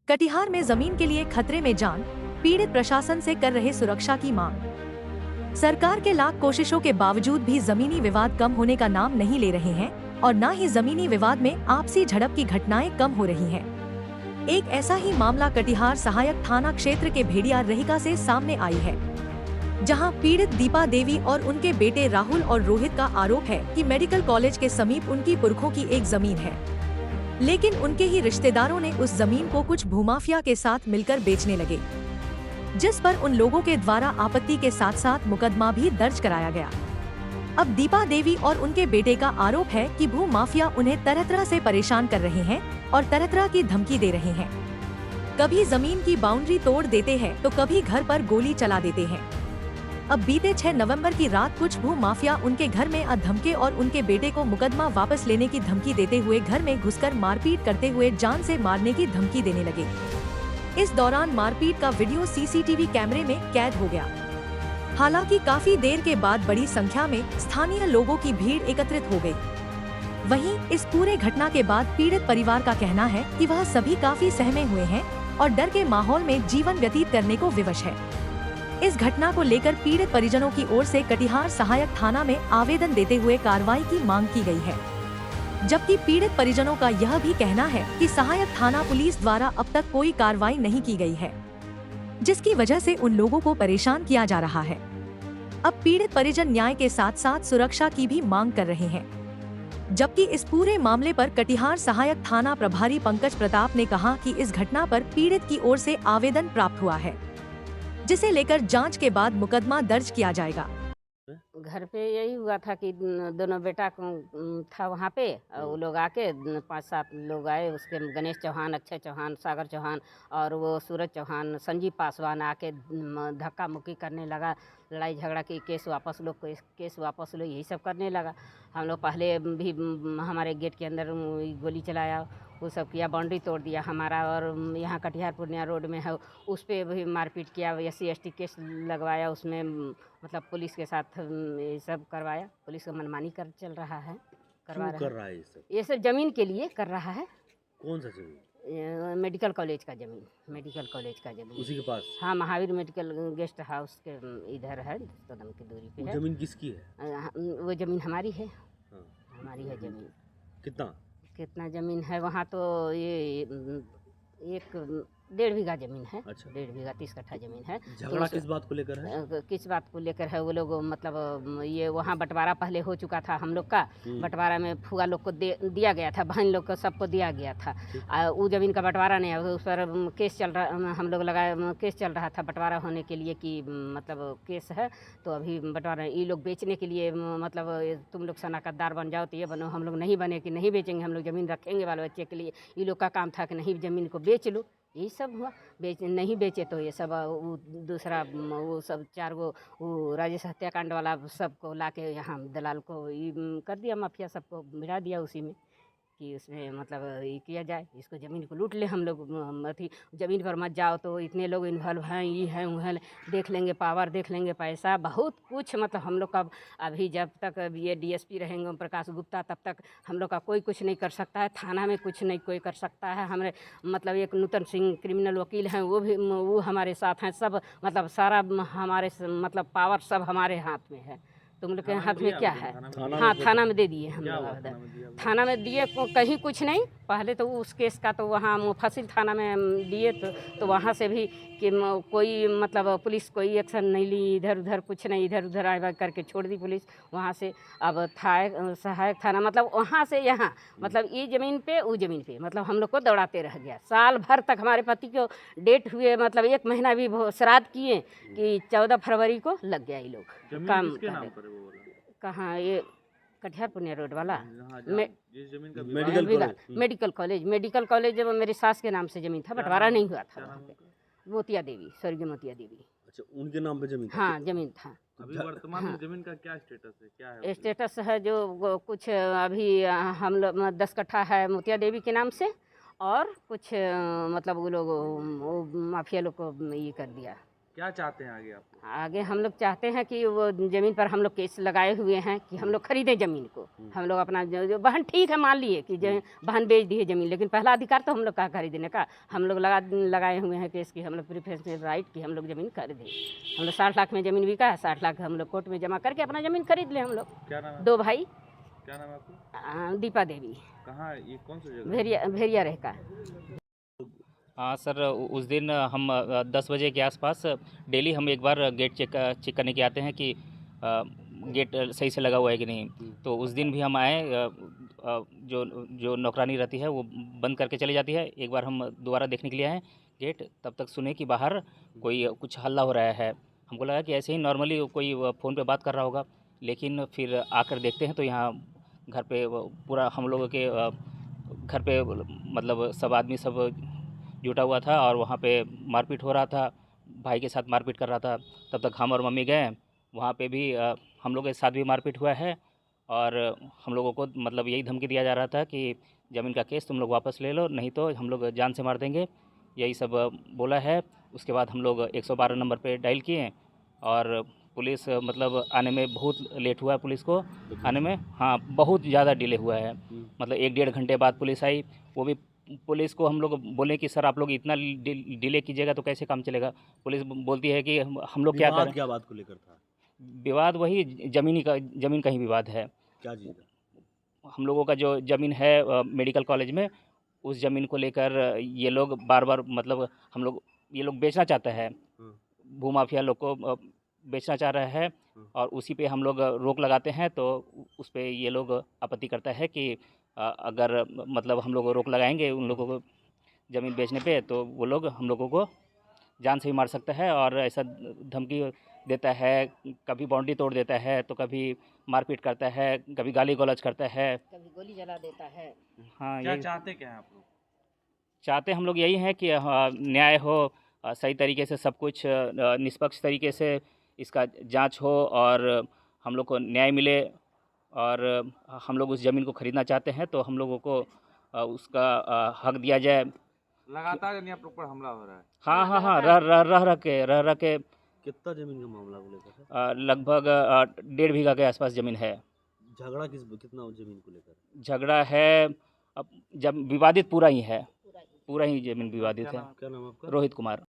कटिहार में जमीन के लिए खतरे में जान, पीड़ित प्रशासन से कर रहे सुरक्षा की मांग। सरकार के लाख कोशिशों के बावजूद भी जमीनी विवाद कम होने का नाम नहीं ले रहे हैं और न ही जमीनी विवाद में आपसी झड़प की घटनाएं कम हो रही हैं। एक ऐसा ही मामला कटिहार सहायक थाना क्षेत्र के भेड़िया रहिका से सामने आई है, जहां पीड़ित दीपा देवी और उनके बेटे राहुल और रोहित का आरोप है कि मेडिकल कॉलेज के समीप उनकी पुरखों की एक जमीन है, लेकिन उनके ही रिश्तेदारों ने उस जमीन को कुछ भूमाफिया के साथ मिलकर बेचने लगे, जिस पर उन लोगों के द्वारा आपत्ति के साथ साथ मुकदमा भी दर्ज कराया गया। अब दीपा देवी और उनके बेटे का आरोप है कि भू माफिया उन्हें तरह तरह से परेशान कर रहे हैं और तरह तरह की धमकी दे रहे हैं। कभी जमीन की बाउंड्री तोड़ देते हैं तो कभी घर पर गोली चला देते हैं। अब बीते 6 नवंबर की रात कुछ भू माफिया उनके घर में धमके और उनके बेटे को मुकदमा वापस लेने की धमकी देते हुए घर में घुसकर मारपीट करते हुए जान से मारने की धमकी देने लगे। इस दौरान मारपीट का वीडियो सीसीटीवी कैमरे में कैद हो गया। हालांकि काफी देर के बाद बड़ी संख्या में स्थानीय लोगों की भीड़ एकत्रित हो गई। वहीं इस पूरे घटना के बाद पीड़ित परिवार का कहना है कि वह सभी काफी सहमे हुए हैं और डर के माहौल में जीवन व्यतीत करने को विवश है। इस घटना को लेकर पीड़ित परिजनों की ओर से कटिहार सहायक थाना में आवेदन देते हुए कार्रवाई की मांग की गई है, जबकि पीड़ित परिजनों का यह भी कहना है कि सहायक थाना पुलिस द्वारा अब तक कोई कार्रवाई नहीं की गई है, जिसकी वजह से उन लोगों को परेशान किया जा रहा है। अब पीड़ित परिजन न्याय के साथ साथ सुरक्षा की भी मांग कर रहे हैं, जबकि इस पूरे मामले पर कटिहार सहायक थाना प्रभारी पंकज प्रताप ने कहा कि इस घटना पर पीड़ित की ओर से आवेदन प्राप्त हुआ है, जिसे लेकर जांच के बाद मुकदमा दर्ज किया जाएगा। घर पे यही हुआ था कि दोनों बेटा था वहाँ पे और वो लोग आके 5-7 लोग आए, उसके गणेश चौहान, अक्षय चौहान, सागर चौहान और वो सूरज चौहान, संजीव पासवान आके धक्का मुक्की करने लगा, लड़ाई झगड़ा की, केस वापस लो, केस वापस लो, यही सब करने लगा। हम लोग पहले भी हमारे गेट के अंदर गोली चलाया, वो सब किया, बाउंड्री तोड़ दिया हमारा, और यहाँ कटिहार पूर्णिया रोड में है उस पर भी मारपीट किया, SC/ST केस लगवाया, उसमें मतलब पुलिस के साथ ये सब करवाया। पुलिस का मनमानी कर चल रहा है, करवा रहा है ये सब जमीन के लिए कर रहा है। कौन सा जमीन? मेडिकल कॉलेज का जमीन, मेडिकल कॉलेज का जमीन उसी के पास? हाँ, महावीर मेडिकल गेस्ट हाउस के इधर है, 10 कदम की दूरी पे है। जमीन किसकी है? वो जमीन हमारी है। हाँ। हमारी है जमीन। कितना जमीन है वहाँ? तो ये 1.5 बीघा जमीन है। अच्छा। 1.5 बीघा 30 कट्ठा जमीन है। झगड़ा किस बात को लेकर है? किस बात को लेकर है? वो लोग मतलब ये वहाँ बंटवारा पहले हो चुका था हम लोग का, बंटवारा में फुआ लोग को दिया गया था, बहन लोग को सबको दिया गया था। वो जमीन का बंटवारा नहीं है, उस पर केस चल रहा, हम लोग लगाए केस चल रहा था बंटवारा होने के लिए कि मतलब केस है, तो अभी बंटवारा ये लोग बेचने के लिए मतलब तुम लोग सनाकतदार बन जाओ तो ये बनो। हम लोग नहीं बने कि नहीं बेचेंगे, हम लोग ज़मीन रखेंगे बाल बच्चे के लिए। ये लोग का काम था कि नहीं ज़मीन को बेच लो, यही सब हुआ। नहीं बेचे तो ये सब वो दूसरा वो सब 4 गो वो राजेश हत्याकांड वाला सबको लाके यहाँ दलाल को ये कर दिया, माफिया सबको मिला दिया उसी में कि उसमें मतलब ये किया जाए, इसको ज़मीन को लूट ले हम लोग। अथी ज़मीन पर मत जाओ तो इतने लोग इन्वॉल्व हैं, ये हैं वो हैं, देख लेंगे पावर, देख लेंगे पैसा, बहुत कुछ। मतलब हम लोग का अभी जब तक ये DSP रहेंगे ओम प्रकाश गुप्ता, तब तक हम लोग का कोई कुछ नहीं कर सकता है। थाना में कुछ नहीं कोई कर सकता है। हमारे मतलब एक नूतन सिंह क्रिमिनल वकील हैं, वो हमारे साथ हैं। सब मतलब सारा हमारे मतलब पावर सब हमारे हाथ में है। तुम लोग के हाथ में क्या है? हाँ, थाना में दे दिए हम लोग। थाना में दिए कहीं कुछ नहीं। पहले तो उस केस का तो वहाँ मुफस्सिल थाना में दिए, तो वहाँ से भी कि कोई मतलब पुलिस कोई एक्शन नहीं ली, इधर उधर कुछ नहीं, इधर उधर आए करके छोड़ दी पुलिस वहाँ से। अब सहायक थाना मतलब वहाँ से यहाँ मतलब ये ज़मीन पे वो ज़मीन पे मतलब हम लोग को दौड़ाते रह गया। साल भर तक हमारे पति को डेट हुए मतलब 1 महीना भी श्राद्ध किए कि 14 फरवरी को लग गया ये लोग काम कहाँ? ये कटिहार पूर्णिया रोड वाला मेडिकल कॉलेज जब मेरी सास के नाम से जमीन था, बंटवारा नहीं हुआ था वहाँ पे। मोतिया देवी, स्वर्गीय मोतिया देवी। अच्छा, उनके नाम पे जमीन था? हाँ, जमीन था। अभी वर्तमान में जमीन का क्या स्टेटस है? क्या है स्टेटस है जो कुछ अभी हम लोग 10 कट्ठा है मोतिया देवी के नाम से, और कुछ मतलब वो लोग वो माफिया लोग को ये कर दिया। क्या चाहते हैं आगे आप? आगे हम लोग चाहते हैं कि वो ज़मीन पर हम लोग केस लगाए हुए हैं कि हम लोग खरीदें ज़मीन को। हम लोग अपना जो बहन ठीक है मान लिए कि बहन बेच दी है ज़मीन, लेकिन पहला अधिकार तो हम लोग का खरीदने का। हम लोग लगाए हुए हैं केस कि हम लोग प्रिफरेंशियल राइट कि हम लोग ज़मीन खरीदें। हम लोग 60 लाख में ज़मीन बिका है, 60 लाख हम लोग कोर्ट में जमा करके अपना ज़मीन खरीद लें हम लोग। क्या नाम है? 2 भाई। क्या नाम है आपका? दीपा देवी। कहाँ ये कौन सी जगह? भेरिया रहका। हाँ सर, उस दिन हम 10 बजे के आसपास डेली हम एक बार गेट चेक करने के आते हैं कि गेट सही से लगा हुआ है कि नहीं। तो उस दिन भी हम आए, जो जो नौकरानी रहती है वो बंद करके चली जाती है। एक बार हम दोबारा देखने के लिए आए गेट, तब तक सुने कि बाहर कोई कुछ हल्ला हो रहा है। हमको लगा कि ऐसे ही नॉर्मली कोई फ़ोन पे बात कर रहा होगा, लेकिन फिर आकर देखते हैं तो यहाँ घर पे पूरा हम लोगों के घर पे मतलब सब आदमी सब जुटा हुआ था और वहाँ पे मारपीट हो रहा था, भाई के साथ मारपीट कर रहा था। तब तक हम और मम्मी गए, वहाँ पे भी हम लोग के साथ भी मारपीट हुआ है और हम लोगों को मतलब यही धमकी दिया जा रहा था कि ज़मीन का केस तुम लोग वापस ले लो, नहीं तो हम लोग जान से मार देंगे, यही सब बोला है। उसके बाद हम लोग 112 नंबर पे डायल किए और पुलिस मतलब आने में बहुत लेट हुआ है, पुलिस को आने में हाँ बहुत ज़्यादा डिले हुआ है। मतलब 1-1.5 घंटे बाद पुलिस आई। वो भी पुलिस को हम लोग बोले कि सर आप लोग इतना डिले कीजिएगा तो कैसे काम चलेगा। पुलिस बोलती है कि हम लोग क्या करें। क्या बात को लेकर था? विवाद वही ज़मीन का ही विवाद है। क्या चीज़ का? हम लोगों का जो ज़मीन है मेडिकल कॉलेज में, उस ज़मीन को लेकर ये लोग बार-बार मतलब ये लोग बेचना चाहता है, भूमाफिया लोग को बेचना चाह रहा है और उसी पे हम लोग रोक लगाते हैं। तो उस पे ये लोग आपत्ति करता है कि अगर मतलब हम लोग रोक लगाएंगे उन लोगों को ज़मीन बेचने पे तो वो लोग हम लोगों को जान से भी मार सकता है और ऐसा धमकी देता है। कभी बाउंड्री तोड़ देता है तो कभी मारपीट करता है, कभी गाली गलौज करता है, कभी गोली जला देता है। हाँ क्या यही चाहते क्या हैं आप लोग? चाहते हम लोग यही है कि न्याय हो, सही तरीके से सब कुछ निष्पक्ष तरीके से इसका जांच हो और हम लोग को न्याय मिले। और हम लोग उस ज़मीन को ख़रीदना चाहते हैं तो हम लोगों को उसका हक दिया जाए। लगातार यानी आप लोग पर हमला हो रहा है? हाँ, रह के कितना जमीन का मामला को लेकर है? लगभग 1.5 बीघा के आसपास ज़मीन है। झगड़ा कितना जमीन को लेकर? झगड़ा है, अब जब विवादित पूरा ही है, पूरा ही ज़मीन विवादित है। क्या नाम आपका? रोहित कुमार।